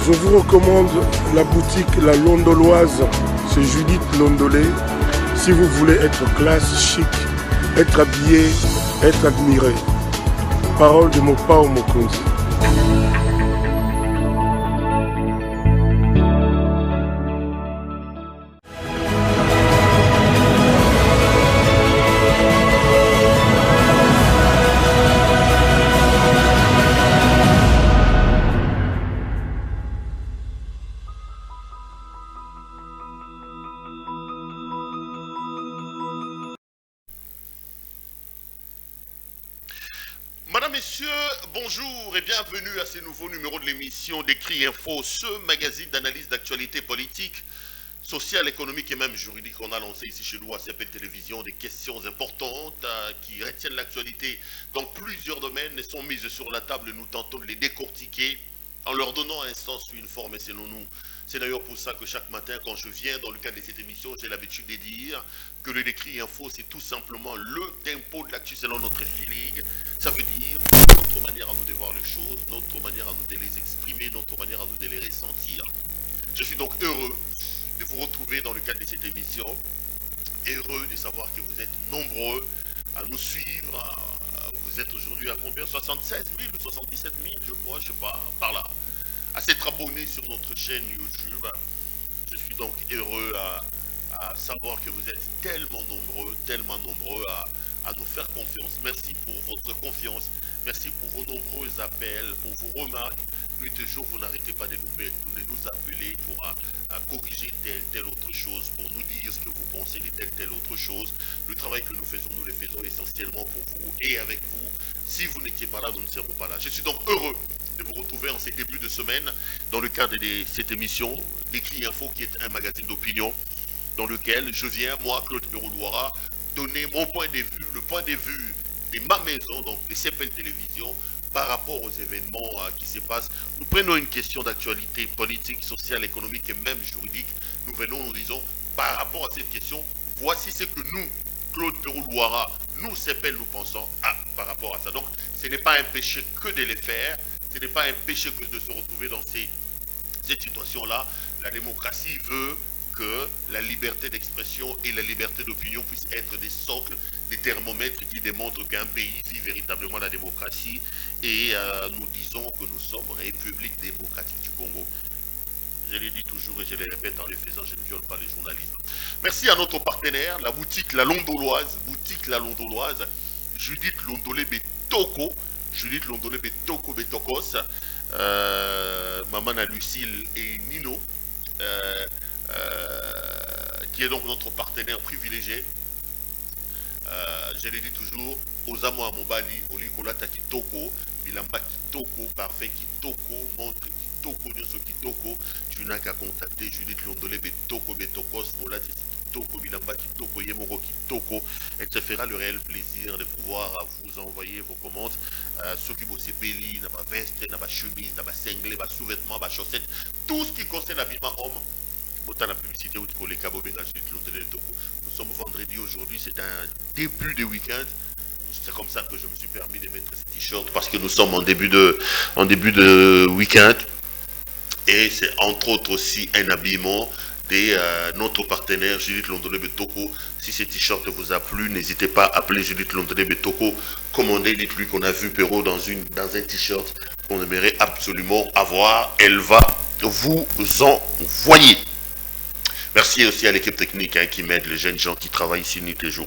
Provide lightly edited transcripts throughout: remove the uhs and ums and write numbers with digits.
Je vous recommande la boutique La Londoloise, c'est Judith Londolé. Si vous voulez être classe, chic, être habillé, être admiré. Parole de Mopao Mokonzi. Madame, Messieurs, bonjour et bienvenue à ce nouveau numéro de l'émission d'Écrit Info, ce magazine d'analyse d'actualité politique, sociale, économique et même juridique qu'on a lancé ici chez nous à CPL Télévision. Des questions importantes qui retiennent l'actualité dans plusieurs domaines et sont mises sur la table. Nous tentons de les décortiquer en leur donnant un sens, une forme et selon nous. C'est d'ailleurs pour ça que chaque matin, quand je viens dans le cadre de cette émission, j'ai l'habitude de dire que le Décrit Info, c'est tout simplement le tempo de l'actu selon notre feeling. Ça veut dire notre manière à nous de voir les choses, notre manière à nous de les exprimer, notre manière à nous de les ressentir. Je suis donc heureux de vous retrouver dans le cadre de cette émission. Heureux de savoir que vous êtes nombreux à nous suivre. Vous êtes aujourd'hui à combien? 76 000 ou 77 000, je crois, je sais pas, par là. À s'être abonné sur notre chaîne YouTube. Je suis donc heureux à savoir que vous êtes tellement nombreux à nous faire confiance. Merci pour votre confiance. Merci pour vos nombreux appels, pour vos remarques. Nuit et jour, vous n'arrêtez pas de nous appeler pour corriger telle autre chose, pour nous dire ce que vous pensez de telle autre chose. Le travail que nous faisons, nous le faisons essentiellement pour vous et avec vous. Si vous n'étiez pas là, nous ne serons pas là. Je suis donc heureux de vous retrouver en ces débuts de semaine dans le cadre de cette émission Décrit Info, qui est un magazine d'opinion dans lequel je viens, moi, Claude Peroulouara, donner mon point de vue, le point de vue de ma maison, donc de CPL Télévision, par rapport aux événements qui se passent. Nous prenons une question d'actualité politique, sociale, économique et même juridique. Nous venons, nous disons, par rapport à cette question, voici ce que nous, Claude Peroulouara, nous, CPL, nous pensons par rapport à ça. Donc, ce n'est pas un péché que de les faire, ce n'est pas un péché que de se retrouver dans cette situation-là. La démocratie veut que la liberté d'expression et la liberté d'opinion puissent être des socles, des thermomètres qui démontrent qu'un pays vit véritablement la démocratie. Et nous disons que nous sommes République démocratique du Congo. Je l'ai dit toujours et je le répète en le faisant, je ne viole pas le journalisme. Merci à notre partenaire, la boutique La Londoloise, Judith Londolé Betoko, Judith Londolé Betoko Betokos, Maman Lucille et Nino, qui est donc notre partenaire privilégié. Je l'ai dit toujours, Osamo Amobali, Olikolata Kitoko, Bilamba Kitoko, Parfait Kitoko, Montre Kitoko, Nyoso Kitoko. Tu n'as qu'à contacter Judith Londolé Betoko Betokos, Molati Kitoko, Bilamba Kitoko, Yemoro Kitoko, et te fera le réel plaisir de pouvoir vous envoyer vos commandes. Ceux qui bossent belly, n'a pas veste, n'a pas chemise, n'a pas singlet, n'a pas sous-vêtements, n'a pas chaussettes, tout ce qui concerne l'habillement homme. Autant la publicité ou les cabos nous sommes vendredi aujourd'hui, c'est un début de week-end. C'est comme ça que je me suis permis de mettre ce t-shirt parce que nous sommes en début de week-end. Et c'est entre autres aussi un habillement de notre partenaire Judith Londolé Betoko. Si ce t-shirt vous a plu, n'hésitez pas à appeler Judith Londolé Betoko. Commandez, dites-lui qu'on a vu Perrault dans un t-shirt qu'on aimerait absolument avoir. Elle va vous envoyer. Merci aussi à l'équipe technique qui m'aide, les jeunes gens qui travaillent ici nuit et jour.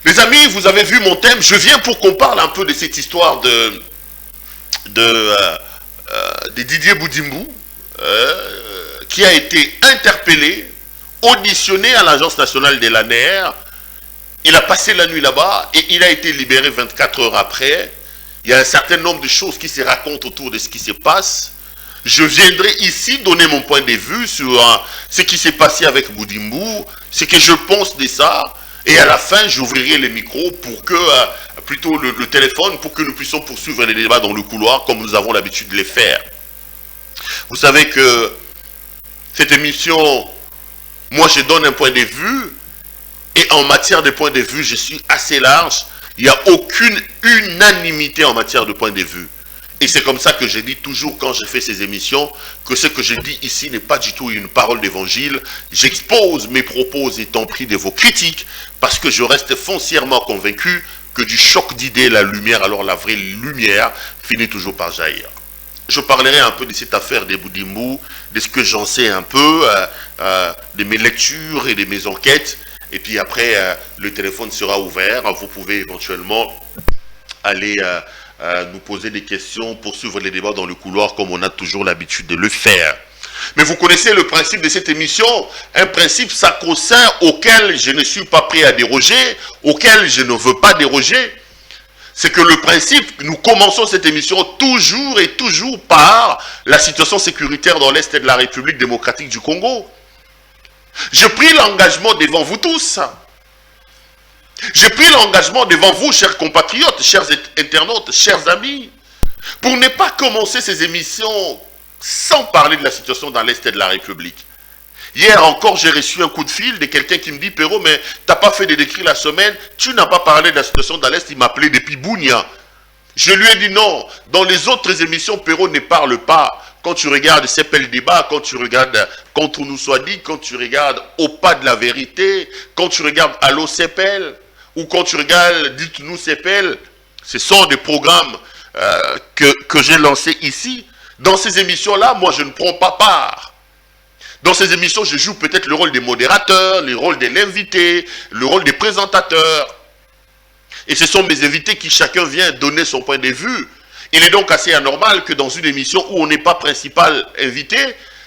Les amis, vous avez vu mon thème. Je viens pour qu'on parle un peu de cette histoire de Didier Boudimbu, qui a été interpellé, auditionné à l'Agence nationale de l'ANR. Il a passé la nuit là-bas et il a été libéré 24 heures après. Il y a un certain nombre de choses qui se racontent autour de ce qui se passe. Je viendrai ici donner mon point de vue sur ce qui s'est passé avec Boudimbu, ce que je pense de ça, et à la fin, j'ouvrirai les micros pour que, plutôt le téléphone, pour que nous puissions poursuivre les débats dans le couloir comme nous avons l'habitude de les faire. Vous savez que cette émission, moi je donne un point de vue, et en matière de point de vue, je suis assez large. Il n'y a aucune unanimité en matière de point de vue. Et c'est comme ça que je dis toujours quand je fais ces émissions, que ce que je dis ici n'est pas du tout une parole d'évangile. J'expose mes propos étant pris de vos critiques, parce que je reste foncièrement convaincu que du choc d'idées, la lumière, alors la vraie lumière, finit toujours par jaillir. Je parlerai un peu de cette affaire des Boudimbou, de ce que j'en sais un peu, de mes lectures et de mes enquêtes. Et puis après, le téléphone sera ouvert. Vous pouvez éventuellement aller nous poser des questions, poursuivre les débats dans le couloir comme on a toujours l'habitude de le faire. Mais vous connaissez le principe de cette émission, un principe sacro-saint auquel je ne suis pas prêt à déroger, auquel je ne veux pas déroger. C'est que le principe, nous commençons cette émission toujours et toujours par la situation sécuritaire dans l'Est de la République démocratique du Congo. J'ai pris l'engagement devant vous tous. J'ai pris l'engagement devant vous, chers compatriotes, chers internautes, chers amis, pour ne pas commencer ces émissions sans parler de la situation dans l'Est de la République. Hier encore, j'ai reçu un coup de fil de quelqu'un qui me dit « Perrault, mais tu n'as pas fait de décrit la semaine, tu n'as pas parlé de la situation dans l'Est. » Il m'appelait depuis Bounia. Je lui ai dit non, dans les autres émissions, Perrault ne parle pas. Quand tu regardes CEPEL Débat, quand tu regardes Contre nous soit dit, quand tu regardes Au pas de la vérité, quand tu regardes Allô CEPEL, ou quand tu regardes Dites-nous CEPEL, ce sont des programmes que j'ai lancés ici. Dans ces émissions-là, moi, je ne prends pas part. Dans ces émissions, je joue peut-être le rôle des modérateurs, le rôle de l'invité, le rôle des présentateurs. Et ce sont mes invités qui chacun vient donner son point de vue. Il est donc assez anormal que dans une émission où on n'est pas principal invité,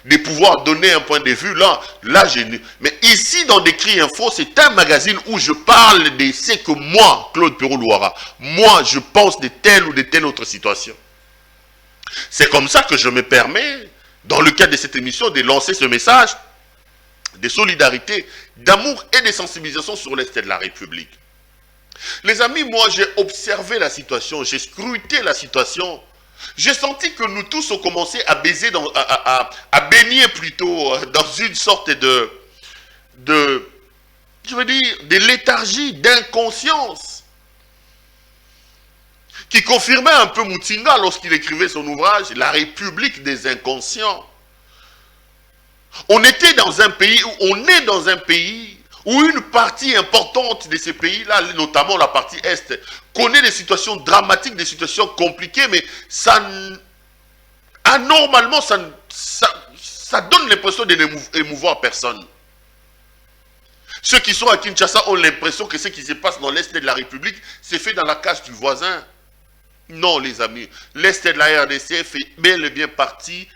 de pouvoir donner un point de vue là j'ai... Mais ici, dans Décrit Info, c'est un magazine où je parle de ce que moi, Claude Perrault-Louara, moi, je pense de telle ou de telle autre situation. C'est comme ça que je me permets, dans le cadre de cette émission, de lancer ce message de solidarité, d'amour et de sensibilisation sur l'Est de la République. Les amis, moi j'ai observé la situation, j'ai scruté la situation. J'ai senti que nous tous on commençait à baiser, à baigner plutôt dans une sorte de léthargie, d'inconscience, qui confirmait un peu Mutinga lorsqu'il écrivait son ouvrage « La République des inconscients ». On est dans un pays où une partie importante de ces pays-là, notamment la partie Est, connaît des situations dramatiques, des situations compliquées, mais anormalement, ça donne l'impression de n'émouvoir personne. Ceux qui sont à Kinshasa ont l'impression que ce qui se passe dans l'Est de la République, c'est fait dans la cage du voisin. Non, les amis, l'Est de la RDC fait bel et bien partie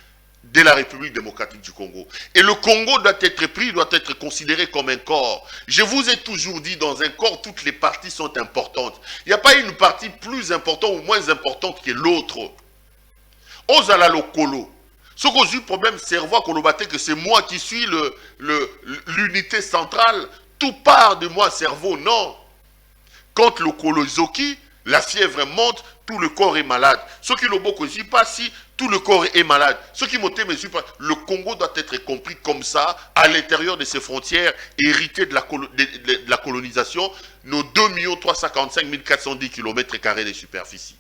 de la République démocratique du Congo. Et le Congo doit être pris, doit être considéré comme un corps. Je vous ai toujours dit, dans un corps, toutes les parties sont importantes. Il n'y a pas une partie plus importante ou moins importante que l'autre. Ozala Lokolo. Ce qui a eu problème cerveau Kolobate, que c'est moi qui suis l'unité centrale. Tout part de moi, cerveau, non. Quand le Kolozoki, la fièvre monte, tout le corps est malade. Ce qui ne dit pas si tout le corps est malade. Ce qui m'ont mesure pas. Le Congo doit être compris comme ça, à l'intérieur de ses frontières, héritées de la colonisation, nos 2 355 410 km² de superficie.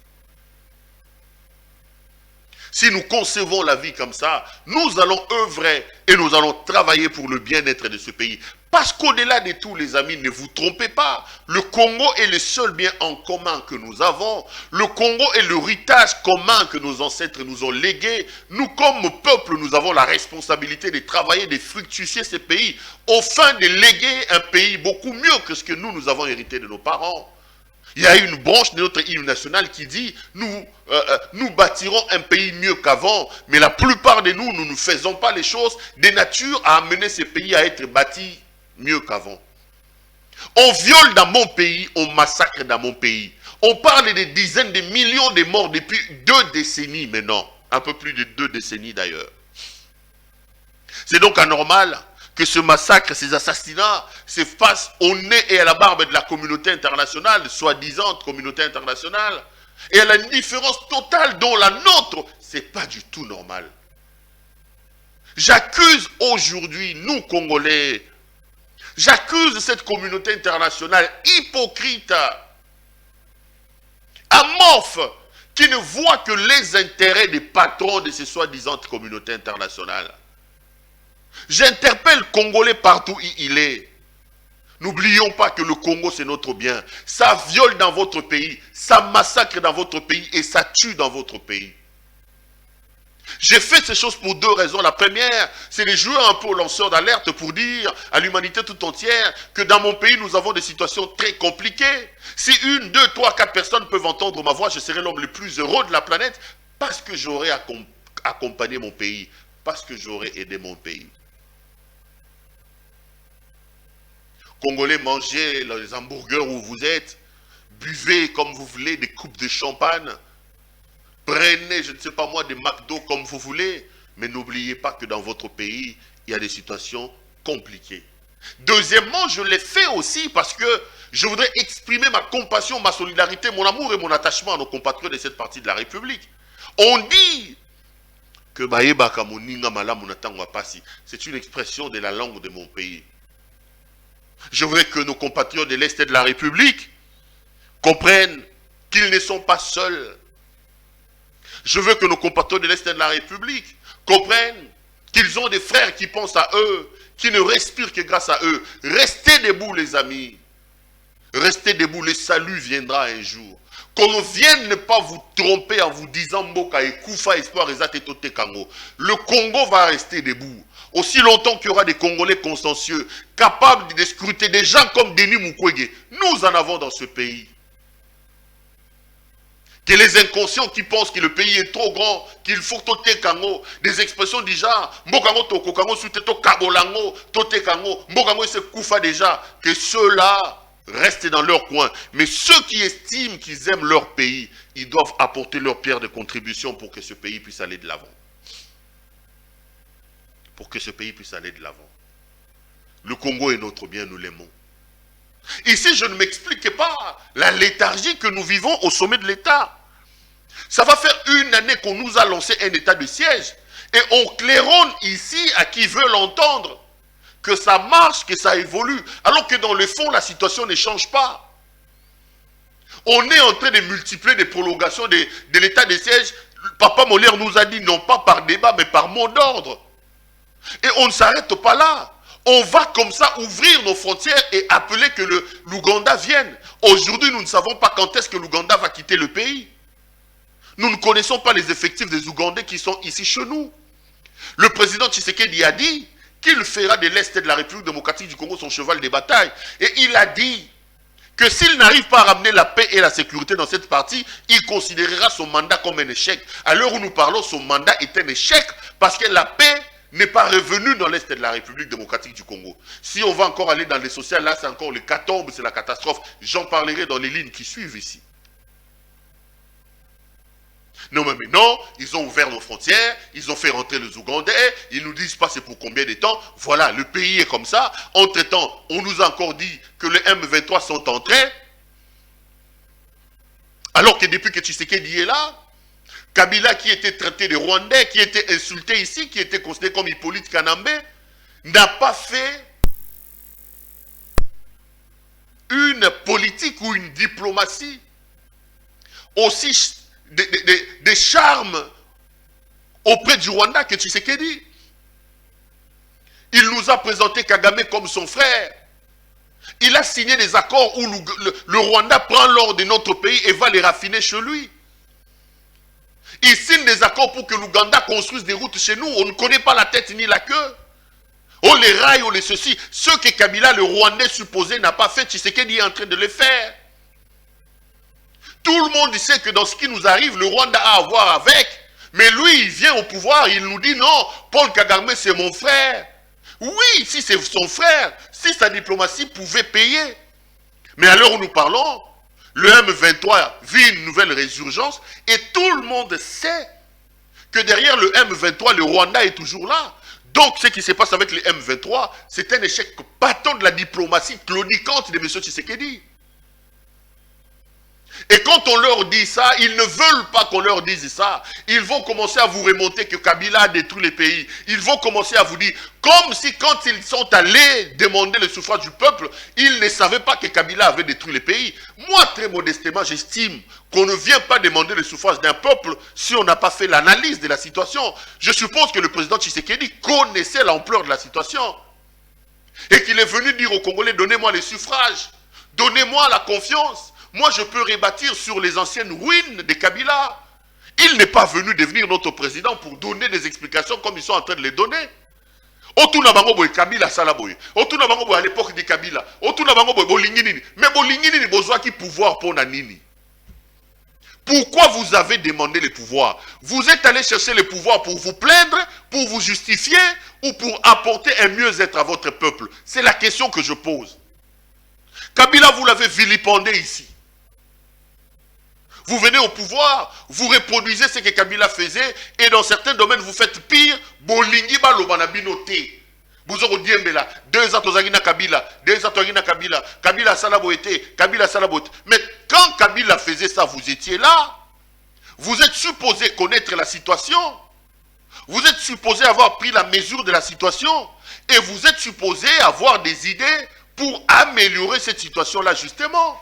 Si nous concevons la vie comme ça, nous allons œuvrer et nous allons travailler pour le bien-être de ce pays. Parce qu'au-delà de tout, les amis, ne vous trompez pas. Le Congo est le seul bien en commun que nous avons. Le Congo est l'héritage commun que nos ancêtres nous ont légué. Nous, comme peuple, nous avons la responsabilité de travailler, de fructifier ces pays, au fin de léguer un pays beaucoup mieux que ce que nous avons hérité de nos parents. Il y a une branche de notre hymne national qui dit nous bâtirons un pays mieux qu'avant, mais la plupart de nous ne faisons pas les choses de nature à amener ces pays à être bâtis mieux qu'avant. On viole dans mon pays, on massacre dans mon pays. On parle de dizaines de millions de morts depuis 2 décennies maintenant, un peu plus de 2 décennies d'ailleurs. C'est donc anormal que ce massacre, ces assassinats se fassent au nez et à la barbe de la communauté internationale, soi-disant communauté internationale, et à l'indifférence totale dont la nôtre, c'est pas du tout normal. J'accuse aujourd'hui, nous Congolais, j'accuse cette communauté internationale hypocrite, amorphe, qui ne voit que les intérêts des patrons de ces soi-disant communautés internationales. J'interpelle Congolais partout où il est. N'oublions pas que le Congo, c'est notre bien. Ça viole dans votre pays, ça massacre dans votre pays et ça tue dans votre pays. J'ai fait ces choses pour deux raisons. La première, c'est de jouer un peu au lanceur d'alerte pour dire à l'humanité tout entière que dans mon pays, nous avons des situations très compliquées. Si 1, 2, 3, 4 personnes peuvent entendre ma voix, je serai l'homme le plus heureux de la planète parce que j'aurai accompagné mon pays, parce que j'aurai aidé mon pays. Congolais, mangez les hamburgers où vous êtes, buvez comme vous voulez des coupes de champagne, prenez, je ne sais pas moi, des McDo comme vous voulez, mais n'oubliez pas que dans votre pays, il y a des situations compliquées. Deuxièmement, je l'ai fait aussi parce que je voudrais exprimer ma compassion, ma solidarité, mon amour et mon attachement à nos compatriotes de cette partie de la République. On dit que c'est une expression de la langue de mon pays. Je voudrais que nos compatriotes de l'Est de la République comprennent qu'ils ne sont pas seuls. Je veux que nos compatriotes de l'Est de la République comprennent qu'ils ont des frères qui pensent à eux, qui ne respirent que grâce à eux. Restez debout les amis. Restez debout, le salut viendra un jour. Qu'on ne vienne ne pas vous tromper en vous disant Mboka et Koufa, espoir et Zatetote Kango. Le Congo va rester debout. Aussi longtemps qu'il y aura des Congolais consciencieux, capables de scruter des gens comme Denis Mukwege, nous en avons dans ce pays. Que les inconscients qui pensent que le pays est trop grand, qu'il faut Tote Kango, des expressions du genre, Mbokango Toko Kango, Souteto Kabolango, Tote Kango, Mbokango se Koufa déjà, que ceux-là restent dans leur coin. Mais ceux qui estiment qu'ils aiment leur pays, ils doivent apporter leur pierre de contribution pour que ce pays puisse aller de l'avant. Pour que ce pays puisse aller de l'avant. Le Congo est notre bien, nous l'aimons. Ici, je ne m'explique pas la léthargie que nous vivons au sommet de l'État. Ça va faire 1 année qu'on nous a lancé un état de siège. Et on claironne ici à qui veut l'entendre que ça marche, que ça évolue. Alors que dans le fond, la situation ne change pas. On est en train de multiplier des prolongations de l'état de siège. Papa Molière nous a dit non pas par débat, mais par mot d'ordre. Et on ne s'arrête pas là. On va comme ça ouvrir nos frontières et appeler que l'Ouganda vienne. Aujourd'hui, nous ne savons pas quand est-ce que l'Ouganda va quitter le pays. Nous ne connaissons pas les effectifs des Ougandais qui sont ici chez nous. Le président Tshisekedi a dit qu'il fera de l'Est de la République démocratique du Congo son cheval de bataille. Et il a dit que s'il n'arrive pas à ramener la paix et la sécurité dans cette partie, il considérera son mandat comme un échec. À l'heure où nous parlons, son mandat est un échec parce que la paix n'est pas revenu dans l'Est de la République démocratique du Congo. Si on va encore aller dans les sociales, là c'est encore le catombe, c'est la catastrophe. J'en parlerai dans les lignes qui suivent ici. Non mais maintenant, ils ont ouvert nos frontières, ils ont fait rentrer les Ougandais, ils nous disent pas c'est pour combien de temps. Voilà, le pays est comme ça. Entre-temps, on nous a encore dit que les M23 sont entrés. Alors que depuis que Tshisekedi est là, Kabila qui était traité de Rwandais, qui était insulté ici, qui était considéré comme Hippolyte Kanambe, n'a pas fait une politique ou une diplomatie aussi des charmes auprès du Rwanda que Tshisekedi. Il nous a présenté Kagame comme son frère. Il a signé des accords où le Rwanda prend l'or de notre pays et va les raffiner chez lui. Il signe des accords pour que l'Ouganda construise des routes chez nous. On ne connaît pas la tête ni la queue. On les raille, on les ceci. Ce que Kabila, le Rwandais supposé, n'a pas fait, Tshisekedi est en train de le faire. Tout le monde sait que dans ce qui nous arrive, le Rwanda a à voir avec. Mais lui, il vient au pouvoir, il nous dit non, Paul Kagame, c'est mon frère. Oui, si c'est son frère, si sa diplomatie pouvait payer. Mais à l'heure où nous parlons, le M23 vit une nouvelle résurgence et tout le monde sait que derrière le M23, le Rwanda est toujours là. Donc, ce qui se passe avec le M23, c'est un échec patent de la diplomatie claudicante de M. Tshisekedi. Et quand on leur dit ça, ils ne veulent pas qu'on leur dise ça. Ils vont commencer à vous remonter que Kabila a détruit les pays. Ils vont commencer à vous dire, comme si quand ils sont allés demander le suffrage du peuple, ils ne savaient pas que Kabila avait détruit les pays. Moi, très modestement, j'estime qu'on ne vient pas demander le suffrage d'un peuple si on n'a pas fait l'analyse de la situation. Je suppose que le président Tshisekedi connaissait l'ampleur de la situation. Et qu'il est venu dire aux Congolais, donnez-moi les suffrages, donnez-moi la confiance. Moi, je peux rebâtir sur les anciennes ruines de Kabila. Il n'est pas venu devenir notre président pour donner des explications comme ils sont en train de les donner. Otuna bango boy Kabila salaboy. Otuna bango boy à l'époque de Kabila. Otuna bango boy bolinginini. Mais bolinginini besoin qui pouvoir pour nanini. Pourquoi vous avez demandé le pouvoir? Vous êtes allé chercher le pouvoir pour vous plaindre, pour vous justifier ou pour apporter un mieux-être à votre peuple? C'est la question que je pose. Kabila, vous l'avez vilipendé ici. Vous venez au pouvoir, vous reproduisez ce que Kabila faisait, et dans certains domaines, vous faites pire. Bolingi balobana binoté. Vous aurez dit, 2 ans tozagina Kabila, 2 ans tozagina Kabila, Kabila salaboité, Kabila salaboité. Mais quand Kabila faisait ça, vous étiez là. Vous êtes supposé connaître la situation. Vous êtes supposé avoir pris la mesure de la situation. Et vous êtes supposé avoir des idées pour améliorer cette situation-là, justement.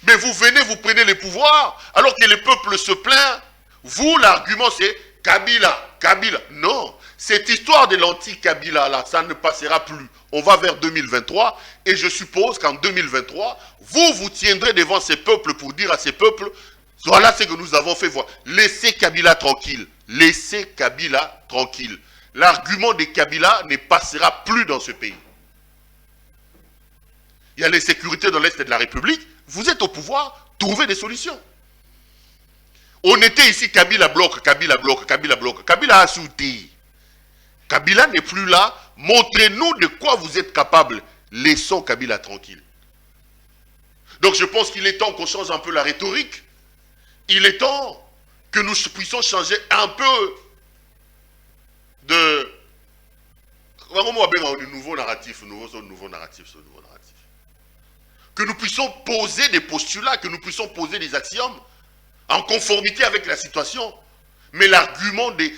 Mais vous venez, vous prenez les pouvoirs, alors que le peuple se plaint. Vous, l'argument, c'est Kabila, Kabila. Non, cette histoire de l'anti-Kabila, là, ça ne passera plus. On va vers 2023, et je suppose qu'en 2023, vous tiendrez devant ces peuples pour dire à ces peuples, voilà ce que nous avons fait voir. Laissez Kabila tranquille. Laissez Kabila tranquille. L'argument de Kabila ne passera plus dans ce pays. Il y a l'insécurité dans l'Est de la République. Vous êtes au pouvoir, trouvez des solutions. On était ici, Kabila bloque, Kabila bloque, Kabila bloque. Kabila a sauté. Kabila n'est plus là. Montrez-nous de quoi vous êtes capable. Laissons Kabila tranquille. Donc je pense qu'il est temps qu'on change un peu la rhétorique. Il est temps que nous puissions changer un peu de nouveau narratif, nouveau narratif. Que nous puissions poser des postulats, que nous puissions poser des axiomes en conformité avec la situation. Mais l'argument de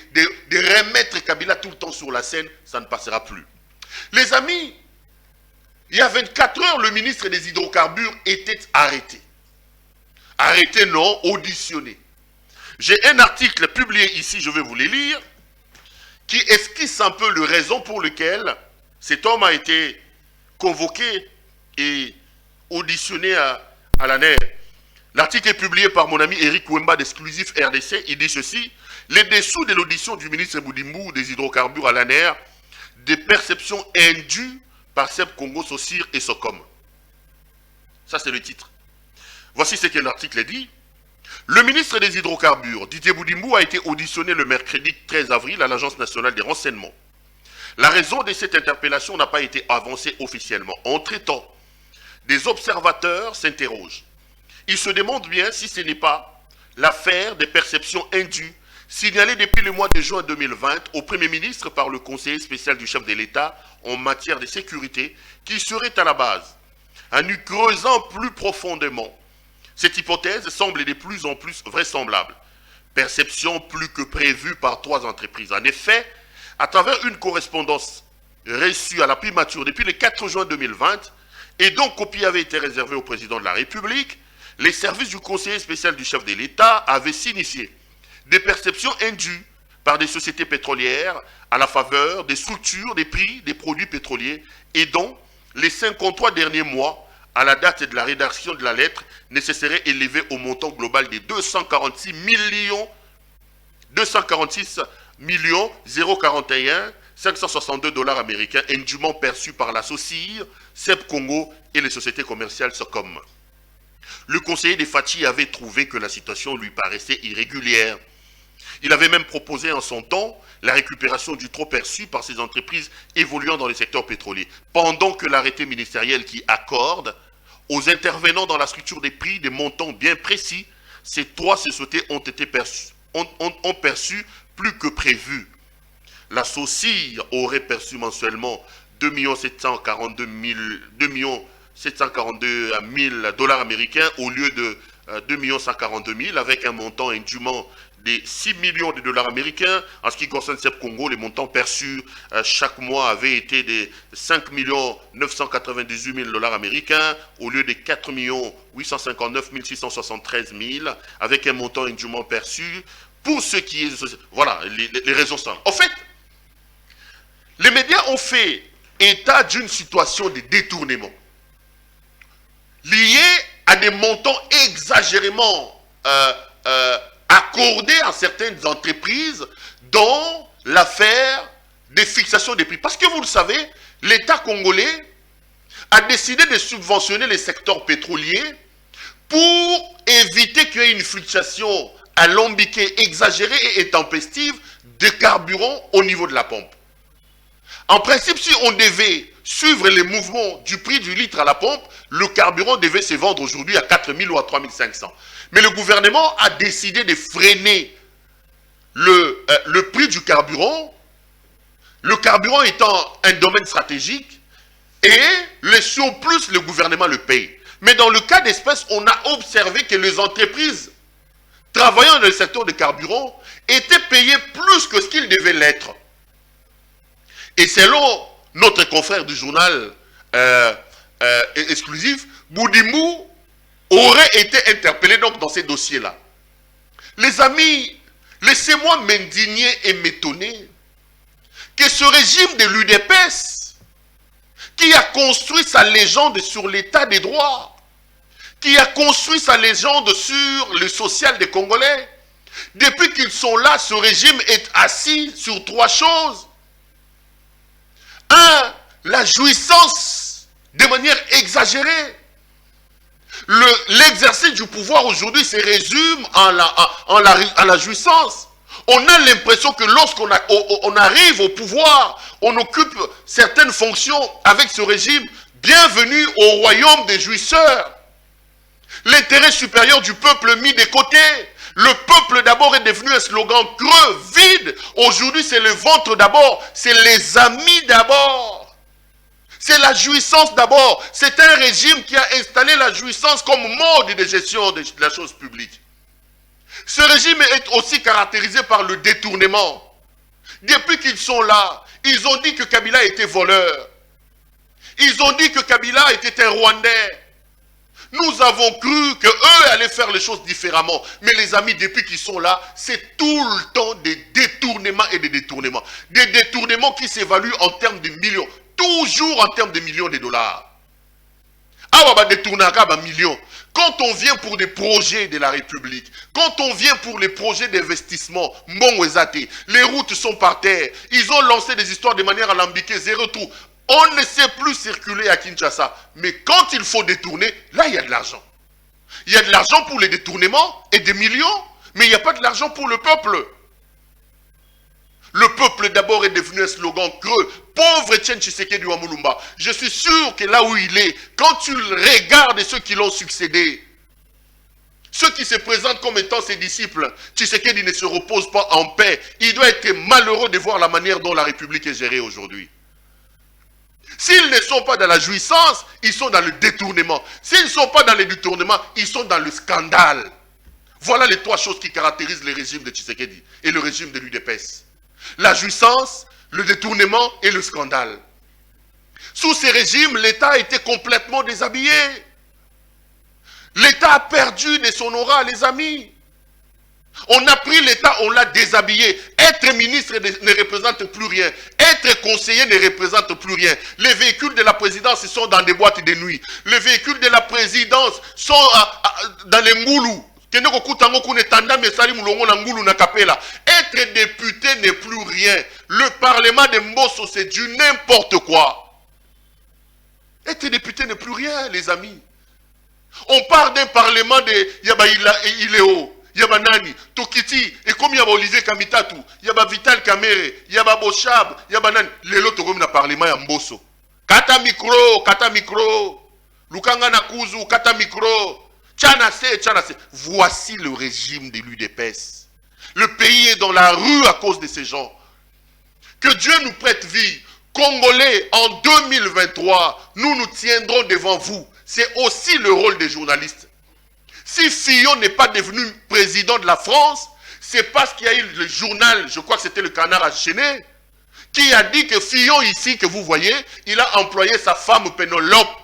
remettre Kabila tout le temps sur la scène, ça ne passera plus. Les amis, il y a 24 heures, le ministre des Hydrocarbures était arrêté. Arrêté, non, auditionné. J'ai un article publié ici, je vais vous le lire, qui esquisse un peu les raisons pour lesquelles cet homme a été convoqué et auditionné à l'ANER. L'article est publié par mon ami Eric Wemba d'Exclusif RDC. Il dit ceci: les dessous de l'audition du ministre Boudimou des Hydrocarbures à l'ANER, des perceptions indues par Seb Congo, Saucir et Socom. Ça, c'est le titre. Voici ce que l'article dit. Le ministre des Hydrocarbures, Didier Boudimou, a été auditionné le mercredi 13 avril à l'Agence nationale des renseignements. La raison de cette interpellation n'a pas été avancée officiellement. Entre-temps, des observateurs s'interrogent. Ils se demandent bien si ce n'est pas l'affaire des perceptions indues signalée depuis le mois de juin 2020 au Premier ministre par le conseiller spécial du chef de l'État en matière de sécurité qui serait à la base. En y creusant plus profondément, cette hypothèse semble de plus en plus vraisemblable. Perception plus que prévue par 3 entreprises. En effet, à travers une correspondance reçue à la primature depuis le 4 juin 2020, et dont copie avait été réservée au président de la République, les services du conseiller spécial du chef de l'État avaient signifié des perceptions indues par des sociétés pétrolières à la faveur des structures des prix des produits pétroliers et dont les 53 derniers mois, à la date de la rédaction de la lettre, ne se seraient élevés au montant global de 246 041 562 $ américains indûment perçus par la Saucir, Seb Congo et les sociétés commerciales Socom. Le conseiller des Fachi avait trouvé que la situation lui paraissait irrégulière. Il avait même proposé en son temps la récupération du trop perçu par ces entreprises évoluant dans le secteur pétrolier, pendant que l'arrêté ministériel qui accorde aux intervenants dans la structure des prix des montants bien précis, ces 3 sociétés ont perçu plus que prévu. La Saucir aurait perçu mensuellement 2 742 000 742 000 dollars américains au lieu de 2 142 000, avec un montant indûment de 6 millions de dollars américains. En ce qui concerne CEP Congo, les montants perçus chaque mois avaient été de 5 998 000 dollars américains au lieu de 4 859 673 000, avec un montant indûment perçu. Pour ce qui est... Voilà, les raisons sont... En fait, les médias ont fait état d'une situation de détournement liée à des montants exagérément accordés à certaines entreprises dans l'affaire des fixations des prix. Parce que vous le savez, l'État congolais a décidé de subventionner les secteurs pétroliers pour éviter qu'il y ait une fluctuation alambiquée, exagérée et intempestive de carburant au niveau de la pompe. En principe, si on devait suivre les mouvements du prix du litre à la pompe, le carburant devait se vendre aujourd'hui à 4 000 ou à 3 500. Mais le gouvernement a décidé de freiner le prix du carburant, le carburant étant un domaine stratégique, et le surplus, le gouvernement le paye. Mais dans le cas d'espèce, on a observé que les entreprises travaillant dans le secteur des carburants étaient payées plus que ce qu'ils devaient l'être. Et selon notre confrère du journal exclusif, Boudimou aurait été interpellé donc dans ces dossiers-là. Les amis, laissez-moi m'indigner et m'étonner que ce régime de l'UDPS, qui a construit sa légende sur l'état des droits, qui a construit sa légende sur le social des Congolais, depuis qu'ils sont là, ce régime est assis sur trois choses. Un, la jouissance de manière exagérée. L'exercice du pouvoir aujourd'hui se résume à la jouissance. On a l'impression que lorsqu'on arrive au pouvoir, on occupe certaines fonctions avec ce régime. Bienvenue au royaume des jouisseurs. L'intérêt supérieur du peuple mis de côté. Le peuple d'abord est devenu un slogan creux, vide. Aujourd'hui, c'est le ventre d'abord. C'est les amis d'abord. C'est la jouissance d'abord. C'est un régime qui a installé la jouissance comme mode de gestion de la chose publique. Ce régime est aussi caractérisé par le détournement. Depuis qu'ils sont là, ils ont dit que Kabila était voleur. Ils ont dit que Kabila était un Rwandais. Nous avons cru qu'eux allaient faire les choses différemment. Mais les amis, depuis qu'ils sont là, c'est tout le temps des détournements et des détournements. Des détournements qui s'évaluent en termes de millions. Toujours en termes de millions de dollars. Ah, on va détourner à millions. Quand on vient pour des projets de la République, quand on vient pour les projets d'investissement, les routes sont par terre. Ils ont lancé des histoires de manière alambiquée, zéro trou. On ne sait plus circuler à Kinshasa. Mais quand il faut détourner, là, il y a de l'argent. Il y a de l'argent pour les détournements et des millions, mais il n'y a pas de l'argent pour le peuple. Le peuple d'abord est devenu un slogan creux. Pauvre Etienne Tshisekedi wa Mulumba. Je suis sûr que là où il est, quand tu regardes ceux qui l'ont succédé, ceux qui se présentent comme étant ses disciples, Tshisekedi ne se repose pas en paix. Il doit être malheureux de voir la manière dont la République est gérée aujourd'hui. S'ils ne sont pas dans la jouissance, ils sont dans le détournement. S'ils ne sont pas dans le détournement, ils sont dans le scandale. Voilà les trois choses qui caractérisent le régime de Tshisekedi et le régime de l'UDPS. La jouissance, le détournement et le scandale. Sous ces régimes, l'État a été complètement déshabillé. L'État a perdu de son aura, les amis. On a pris l'État, on l'a déshabillé. Être ministre ne représente plus rien. Être conseiller ne représente plus rien. Les véhicules de la présidence sont dans des boîtes de nuit. Les véhicules de la présidence sont dans les ngoulous. Être député n'est plus rien. Le parlement de Mbosso, c'est du n'importe quoi. Être député n'est plus rien, les amis. On parle d'un parlement de Iléo. Yaba Nani, Tokiti, et comme Yaba Olivier Kamitatu, Yaba Vital Kamere, Yaba Boshab, Yaba Nani, les autres comme na parlement ya Mbosso. Kata micro, Lukanga Nakuzu, kata micro, Tchanase. Voici le régime de l'UDPS. Le pays est dans la rue à cause de ces gens. Que Dieu nous prête vie Congolais, en 2023, nous nous tiendrons devant vous. C'est aussi le rôle des journalistes. Si Fillon n'est pas devenu président de la France, c'est parce qu'il y a eu le journal, je crois que c'était le Canard enchaîné, qui a dit que Fillon ici, que vous voyez, il a employé sa femme Pénélope.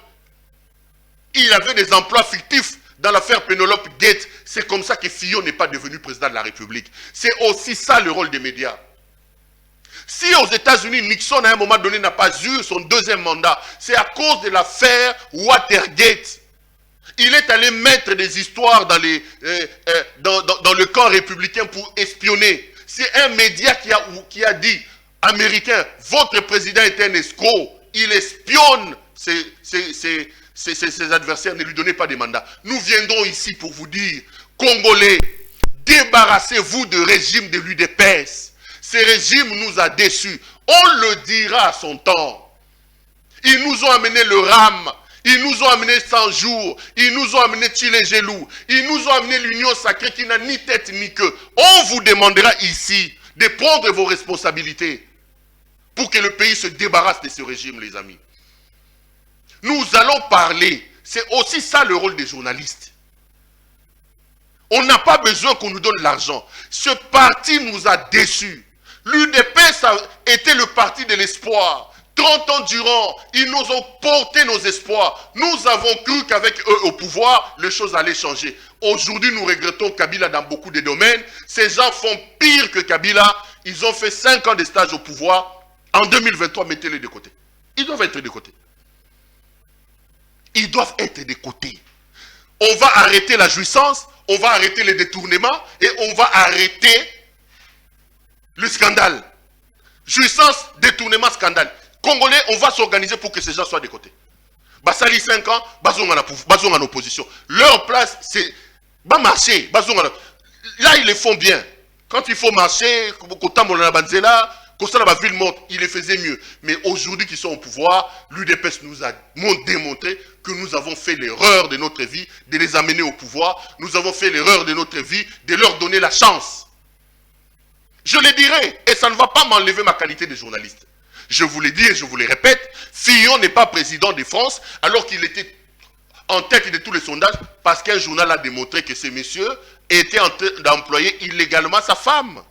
Il avait des emplois fictifs dans l'affaire Pénélope Gate. C'est comme ça que Fillon n'est pas devenu président de la République. C'est aussi ça le rôle des médias. Si aux États-Unis, Nixon à un moment donné n'a pas eu son deuxième mandat, c'est à cause de l'affaire Watergate. Il est allé mettre des histoires dans le camp républicain pour espionner. C'est un média qui a dit, Américain, votre président est un escroc. Il espionne ses adversaires, ne lui donnez pas de mandat. Nous viendrons ici pour vous dire, Congolais, débarrassez-vous du régime de l'UDPS. Ce régime nous a déçus. On le dira à son temps. Ils nous ont amené le RAM. Ils nous ont amené 100 jours. Ils nous ont amené Tchilé-Gelou. Ils nous ont amené l'Union sacrée qui n'a ni tête ni queue. On vous demandera ici de prendre vos responsabilités pour que le pays se débarrasse de ce régime, les amis. Nous allons parler. C'est aussi ça le rôle des journalistes. On n'a pas besoin qu'on nous donne l'argent. Ce parti nous a déçus. L'UDPS a été le parti de l'espoir. 30 ans durant, ils nous ont porté nos espoirs. Nous avons cru qu'avec eux au pouvoir, les choses allaient changer. Aujourd'hui, nous regrettons Kabila dans beaucoup de domaines. Ces gens font pire que Kabila. Ils ont fait 5 ans de stage au pouvoir. En 2023, mettez-les de côté. Ils doivent être de côté. Ils doivent être de côté. On va arrêter la jouissance, on va arrêter les détournements et on va arrêter le scandale. Jouissance, détournement, scandale. Congolais, on va s'organiser pour que ces gens soient de côté. Basali 5 ans, Bazong en opposition. Leur place, c'est marcher. Là, ils le font bien. Quand il faut marcher, ils le faisaient mieux. Mais aujourd'hui qu'ils sont au pouvoir, l'UDPS nous a démontré que nous avons fait l'erreur de notre vie de les amener au pouvoir. Nous avons fait l'erreur de notre vie de leur donner la chance. Je le dirai, et ça ne va pas m'enlever ma qualité de journaliste. Je vous l'ai dit et je vous le répète, Fillon n'est pas président de France alors qu'il était en tête de tous les sondages parce qu'un journal a démontré que ce monsieur était en train d'employer illégalement sa femme.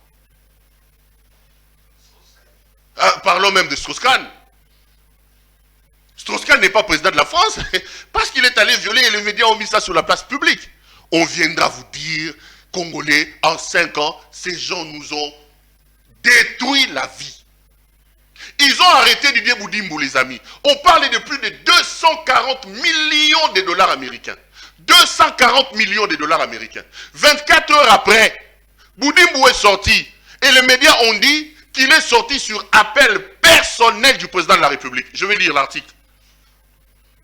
Parlons même de Strauss-Kahn. Strauss-Kahn n'est pas président de la France parce qu'il est allé violer et les médias ont mis ça sur la place publique. On viendra vous dire, Congolais, en 5 ans, ces gens nous ont détruit la vie. Ils ont arrêté Didier Boudimbo, les amis. On parlait de plus de 240 millions de dollars américains. 240 millions de dollars américains. 24 heures après, Boudimbo est sorti. Et les médias ont dit qu'il est sorti sur appel personnel du président de la République. Je vais lire l'article.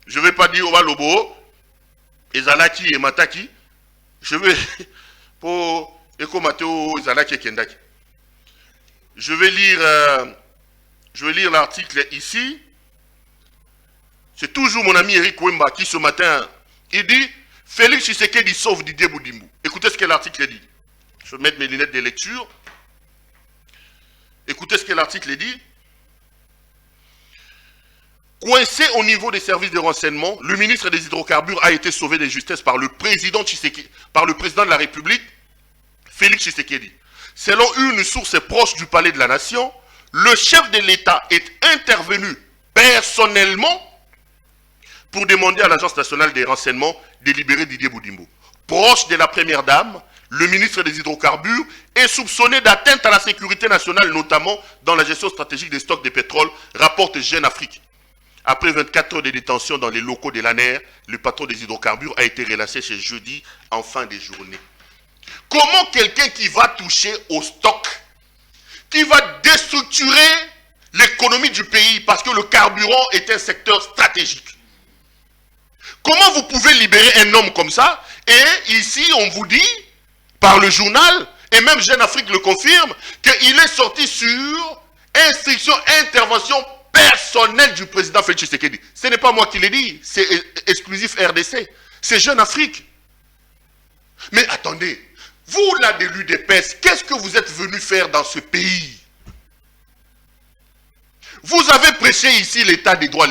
Je ne vais pas dire Oba Lobo, Ezalaki et Mataki. Je vais pour Eko Mateo, Ezalaki et Kendaki. Je vais lire l'article ici. C'est toujours mon ami Eric Wemba qui ce matin, il dit Félix Tshisekedi sauve Didier Boudimbo. Écoutez ce que l'article dit. Je vais mettre mes lunettes de lecture. Écoutez ce que l'article dit. Coincé au niveau des services de renseignement, le ministre des Hydrocarbures a été sauvé de justesse par le président Tshisekedi, par le président de la République, Félix Tshisekedi. Selon une source proche du palais de la Nation, le chef de l'État est intervenu personnellement pour demander à l'Agence nationale des renseignements de libérer Didier Boudimbo. Proche de la première dame, le ministre des Hydrocarbures est soupçonné d'atteinte à la sécurité nationale, notamment dans la gestion stratégique des stocks de pétrole, rapporte Jeune Afrique. Après 24 heures de détention dans les locaux de l'ANER, le patron des hydrocarbures a été relâché ce jeudi en fin de journée. Comment quelqu'un qui va toucher au stock, qui va déstructurer l'économie du pays parce que le carburant est un secteur stratégique, comment vous pouvez libérer un homme comme ça? Et ici, on vous dit, par le journal, et même Jeune Afrique le confirme, qu'il est sorti sur instruction, intervention personnelle du président Félix Tshisekedi. Ce n'est pas moi qui l'ai dit, c'est exclusif RDC. C'est Jeune Afrique. Mais attendez, vous là de l'UDPS, qu'est-ce que vous êtes venu faire dans ce pays? Vous avez prêché ici l'état des droits,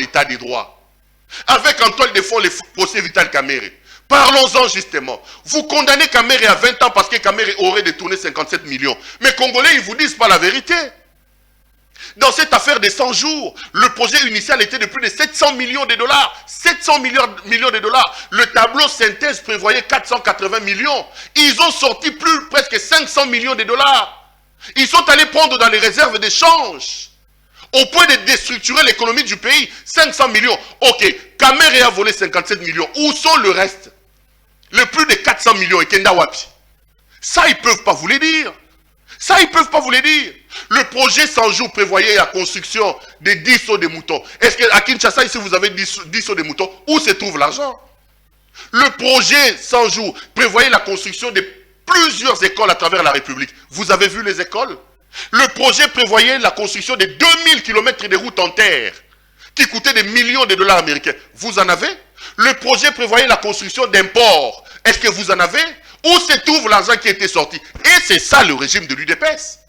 avec en toile de fond les procès Vital Kamerhe. Parlons-en justement. Vous condamnez Kamerhe à 20 ans parce que Kamerhe aurait détourné 57 millions. Mais Congolais, ils ne vous disent pas la vérité. Dans cette affaire des 100 jours, le projet initial était de plus de 700 millions de dollars. 700 millions de dollars. Le tableau synthèse prévoyait 480 millions. Ils ont sorti presque 500 millions de dollars. Ils sont allés prendre dans les réserves d'échange. Au point de déstructurer l'économie du pays. 500 millions. Ok, Kamerhe a volé 57 millions. Où sont le reste? Le plus de 400 millions et Kenda Wapi. Ça, ils ne peuvent pas vous le dire. Ça, ils ne peuvent pas vous le dire. Le projet 100 jours prévoyait la construction de 10 sauts de moutons. Est-ce qu'à Kinshasa, ici, vous avez 10 sauts de moutons? Où se trouve l'argent? Le projet 100 jours prévoyait la construction de plusieurs écoles à travers la République. Vous avez vu les écoles? Le projet prévoyait la construction de 2000 km de routes en terre qui coûtaient des millions de dollars américains. Vous en avez? Le projet prévoyait la construction d'un port. Est-ce que vous en avez? Où se trouve l'argent qui a été sorti? Et c'est ça le régime de l'UDPS.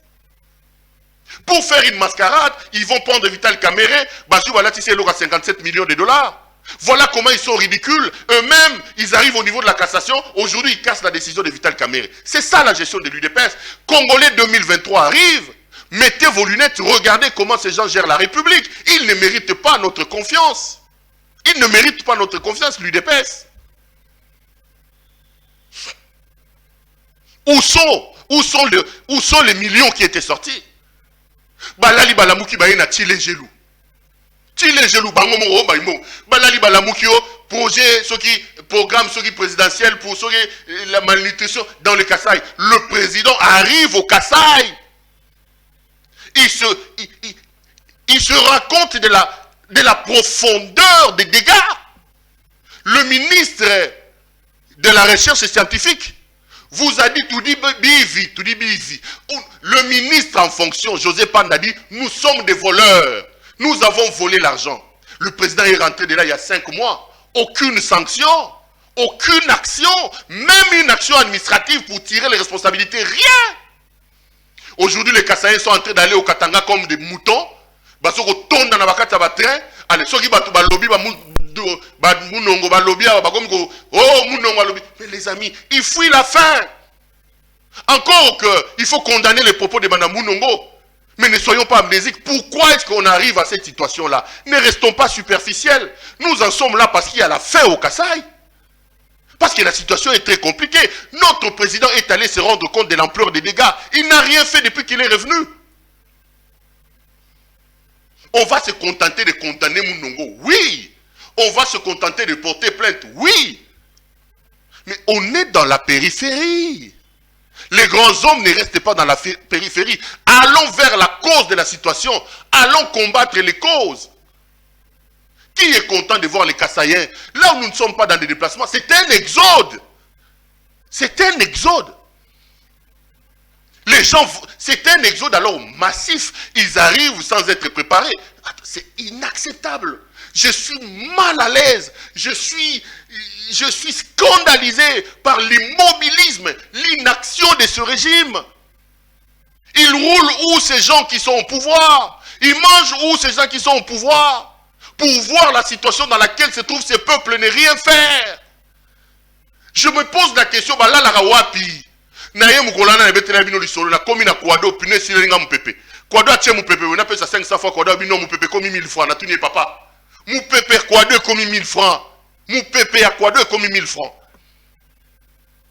Pour faire une mascarade, ils vont prendre Vital Kamerhe, Bazou Balatissé à 57 millions de dollars. Voilà comment ils sont ridicules. Eux-mêmes, ils arrivent au niveau de la cassation. Aujourd'hui, ils cassent la décision de Vital Kamerhe. C'est ça la gestion de l'UDPS. Congolais 2023 arrive. Mettez vos lunettes, regardez comment ces gens gèrent la République. Ils ne méritent pas notre confiance. Ils ne méritent pas notre confiance, l'UDPS. Où sont les millions qui étaient sortis? Balali Balamouki Baïna Tile Gelou. Tile Gelou, Bangomo Baïmo. Balali Balamouki, projet, programme présidentiel pour la malnutrition dans le Kasaï. Le président arrive au Kasaï. Il se rend compte de la profondeur des dégâts. Le ministre de la recherche scientifique vous a dit tout dit bivi. Le ministre en fonction, José Panda, dit nous sommes des voleurs. Nous avons volé l'argent. Le président est rentré de là il y a 5 mois. Aucune sanction, aucune action, même une action administrative pour tirer les responsabilités, rien. Aujourd'hui, les Kassaïens sont en train d'aller au Katanga comme des moutons. Mais les amis, ils fuient la faim. Encore qu'il faut condamner les propos de Mme Mounongo. Mais ne soyons pas amnésiques. Pourquoi est-ce qu'on arrive à cette situation-là? Ne restons pas superficiels. Nous en sommes là parce qu'il y a la faim au Kasaï. Parce que la situation est très compliquée. Notre président est allé se rendre compte de l'ampleur des dégâts. Il n'a rien fait depuis qu'il est revenu. On va se contenter de condamner Mounongo. Oui. On va se contenter de porter plainte. Oui. Mais on est dans la périphérie. Les grands hommes ne restent pas dans la périphérie. Allons vers la cause de la situation. Allons combattre les causes. Qui est content de voir les Kassaïens? Là où nous ne sommes pas dans des déplacements, c'est un exode. C'est un exode. Les gens, c'est un exode alors massif. Ils arrivent sans être préparés. C'est inacceptable. Je suis mal à l'aise. Je suis scandalisé par l'immobilisme, l'inaction de ce régime. Ils roulent où ces gens qui sont au pouvoir? Ils mangent où ces gens qui sont au pouvoir? Pour voir la situation dans laquelle se trouvent ces peuples ne rien faire. Je me pose la question, là la rawapi. Naye mukolana na betena bino lisolo na komi na kwado pine silenga mupepe. Kwado atie mupepe, on appelle ça 500 fois kwado bino mupepe komi 1000 francs na tuni papa. Mupepe kwado komi 1000 francs. Mupepe à kwado komi 1000 francs.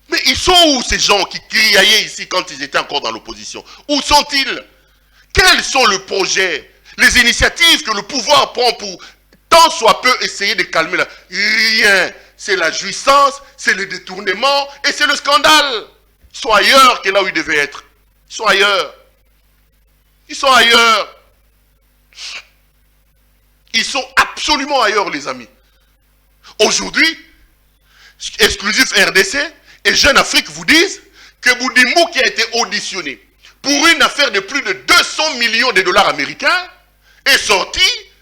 Mais ils sont où ces gens qui criaient ici quand ils étaient encore dans l'opposition? Où sont-ils? Quels sont les projets, les initiatives que le pouvoir prend pour tant soit peu essayer de calmer la... Rien. C'est la jouissance, c'est le détournement et c'est le scandale. Ils sont ailleurs que là où ils devaient être. Ils sont ailleurs. Ils sont ailleurs. Ils sont absolument ailleurs, les amis. Aujourd'hui, Exclusif RDC et Jeune Afrique vous disent que Boudimou qui a été auditionné pour une affaire de plus de 200 millions de dollars américains est sorti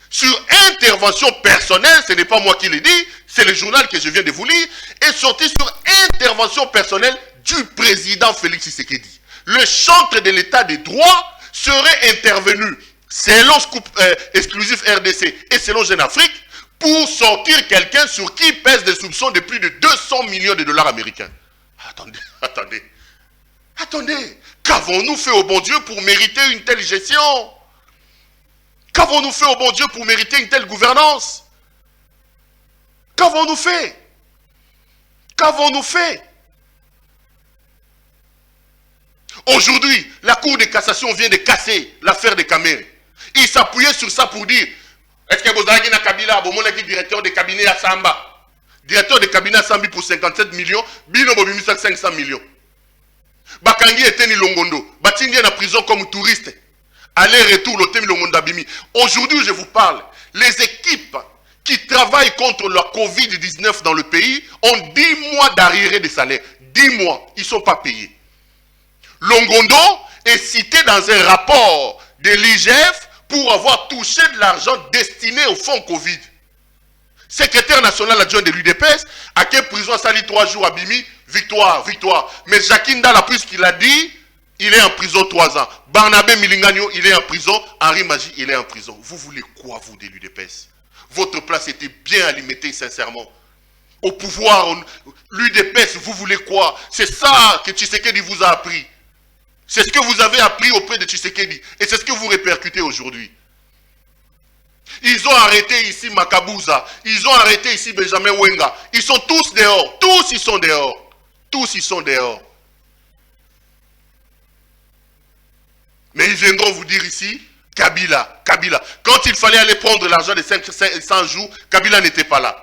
sur intervention personnelle, ce n'est pas moi qui l'ai dit, c'est le journal que je viens de vous lire, est sorti sur intervention personnelle du président Félix Tshisekedi. Le chantre de l'état des droits serait intervenu selon Scoop exclusif RDC et selon Jeune Afrique, pour sortir quelqu'un sur qui pèse des soupçons de plus de 200 millions de dollars américains. Attendez. Qu'avons-nous fait au bon Dieu pour mériter une telle gestion? Qu'avons-nous fait au bon Dieu pour mériter une telle gouvernance? Qu'avons-nous fait? Aujourd'hui, la Cour de cassation vient de casser l'affaire de Kamere. Il s'appuyait sur ça pour dire, est-ce que Bozagi na Kabila, Bomonaki directeur de cabinet à Samba, directeur de cabinet à Sambi pour 57 millions, Bino Bobimisa 500 millions. Bakangi était ni Longondo, Batindi est en prison comme touriste. Aller-retour, l'hôtel Longondo Abimi. Aujourd'hui, je vous parle, les équipes qui travaillent contre la Covid-19 dans le pays ont 10 mois d'arriérés de salaire. 10 mois, ils ne sont pas payés. Longondo est cité dans un rapport de l'IGF pour avoir touché de l'argent destiné au fonds Covid. Secrétaire national adjoint de l'UDPS, à quelle prison sali 3 jours à Bimi, victoire. Mais Jacquin Dala, puisqu'il a dit, il est en prison 3 ans. Barnabé Milingagno, il est en prison. Henri Magie, il est en prison. Vous voulez quoi, vous, de l'UDPS? Votre place était bien alimentée, sincèrement. Au pouvoir, l'UDPS, vous voulez quoi? C'est ça que Tshisekedi vous a appris. C'est ce que vous avez appris auprès de Tshisekedi. Et c'est ce que vous répercutez aujourd'hui. Ils ont arrêté ici Makabouza. Ils ont arrêté ici Benjamin Wenga. Ils sont tous dehors. Tous ils sont dehors. Mais ils viendront vous dire ici, Kabila. Quand il fallait aller prendre l'argent de 500 jours, Kabila n'était pas là.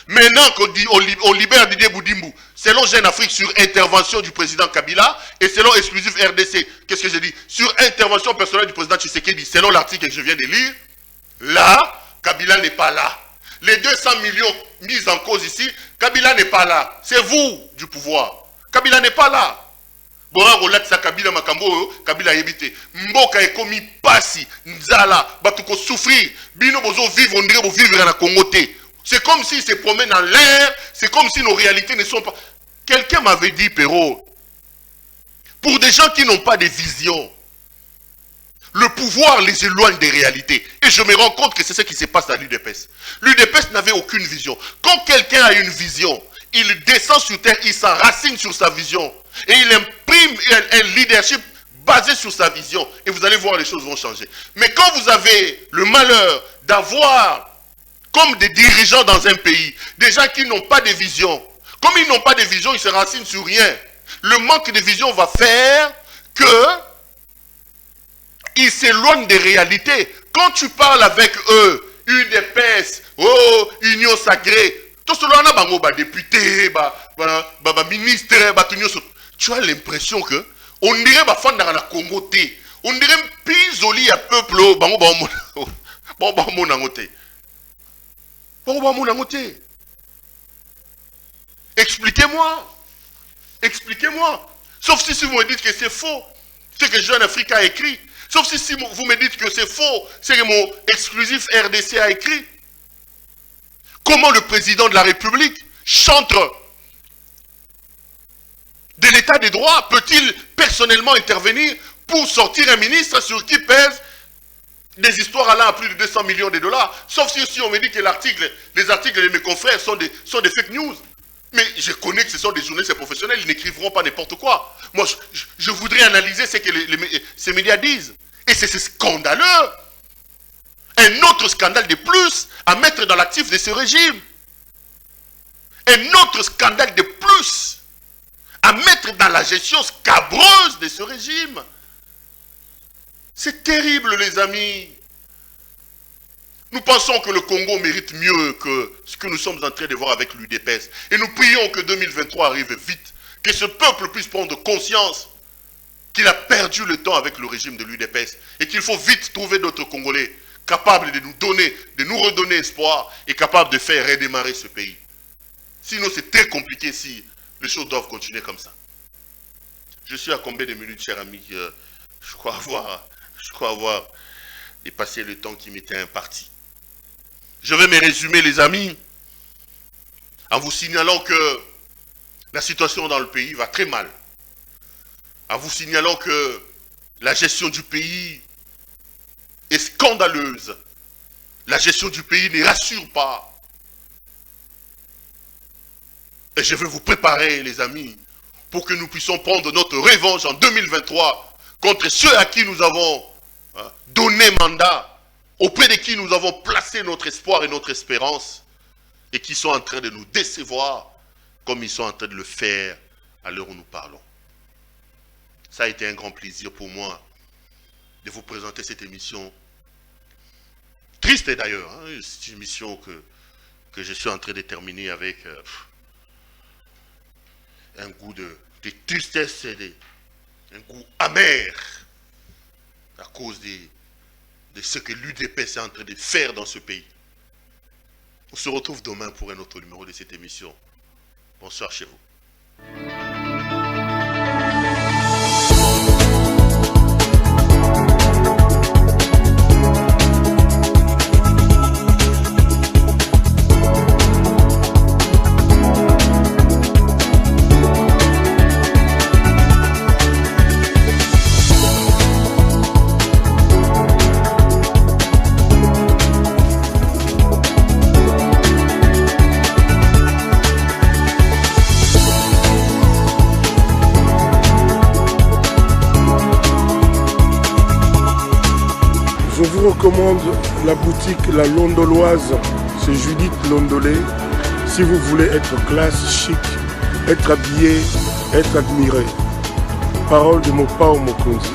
Maintenant qu'on libère Didier Boudimbu, selon Jeune Afrique, sur intervention du président Kabila, et selon exclusif RDC, qu'est-ce que j'ai dit? Sur intervention personnelle du président Tshisekedi, selon l'article que je viens de lire, là, Kabila n'est pas là. Les 200 millions mis en cause ici, Kabila n'est pas là. C'est vous du pouvoir. Kabila n'est pas là. Bora rolatsa Kabila makambo, Kabila yebite. Mboka ekomi pasi, nzala, batuko souffrir. Bino bozo vivre, on dirait vivre na Congo. C'est comme s'ils se promènent dans l'air, c'est comme si nos réalités ne sont pas... Quelqu'un m'avait dit, Perrault, pour des gens qui n'ont pas de vision, le pouvoir les éloigne des réalités. Et je me rends compte que c'est ce qui se passe à l'UDPS. L'UDPS n'avait aucune vision. Quand quelqu'un a une vision, il descend sur terre, il s'enracine sur sa vision. Et il imprime un leadership basé sur sa vision. Et vous allez voir, les choses vont changer. Mais quand vous avez le malheur d'avoir, comme des dirigeants dans un pays, des gens qui n'ont pas de vision, comme ils n'ont pas de vision, ils se racinent sur rien. Le manque de vision va faire que ils s'éloignent des réalités. Quand tu parles avec eux, UDPS, oh, Union Sacrée, tout cela, on a député, ministre, tu as l'impression que on dirait que dans la Congo, on dirait pisoli à peuple, Expliquez-moi. Sauf si vous me dites que c'est faux, ce que Jeune Afrique a écrit. Sauf si vous me dites que c'est faux, c'est que mon exclusif RDC a écrit. Comment le président de la République, chantre de l'état des droits, peut-il personnellement intervenir pour sortir un ministre sur qui pèse des histoires allant à plus de 200 millions de dollars? Sauf si on me dit que les articles de mes confrères sont des fake news. Mais je connais que ce sont des journalistes professionnels, ils n'écriveront pas n'importe quoi. Moi, je voudrais analyser ce que ces médias disent. Et c'est scandaleux. Un autre scandale de plus à mettre dans l'actif de ce régime. Un autre scandale de plus à mettre dans la gestion scabreuse de ce régime. C'est terrible, les amis. Nous pensons que le Congo mérite mieux que ce que nous sommes en train de voir avec l'UDPS. Et nous prions que 2023 arrive vite, que ce peuple puisse prendre conscience qu'il a perdu le temps avec le régime de l'UDPS et qu'il faut vite trouver d'autres Congolais capables de nous redonner espoir et capables de faire redémarrer ce pays. Sinon, c'est très compliqué si les choses doivent continuer comme ça. Je suis à combien de minutes, cher ami? Je crois avoir dépassé le temps qui m'était imparti. Je vais me résumer, les amis, en vous signalant que la situation dans le pays va très mal. En vous signalant que la gestion du pays est scandaleuse. La gestion du pays ne rassure pas. Et je veux vous préparer, les amis, pour que nous puissions prendre notre revanche en 2023 contre ceux à qui nous avons donné mandat, auprès de qui nous avons placé notre espoir et notre espérance, et qui sont en train de nous décevoir, comme ils sont en train de le faire à l'heure où nous parlons. Ça a été un grand plaisir pour moi de vous présenter cette émission. Triste d'ailleurs, hein, c'est une émission que je suis en train de terminer avec un goût de tristesse et un goût amer à cause de ce que l'UDP est en train de faire dans ce pays. On se retrouve demain pour un autre numéro de cette émission. Bonsoir chez vous. Je vous recommande la boutique La Londoloise, c'est Judith Londolé. Si vous voulez être classe, chic, être habillé, être admiré. Parole de Mopao Mokonzi.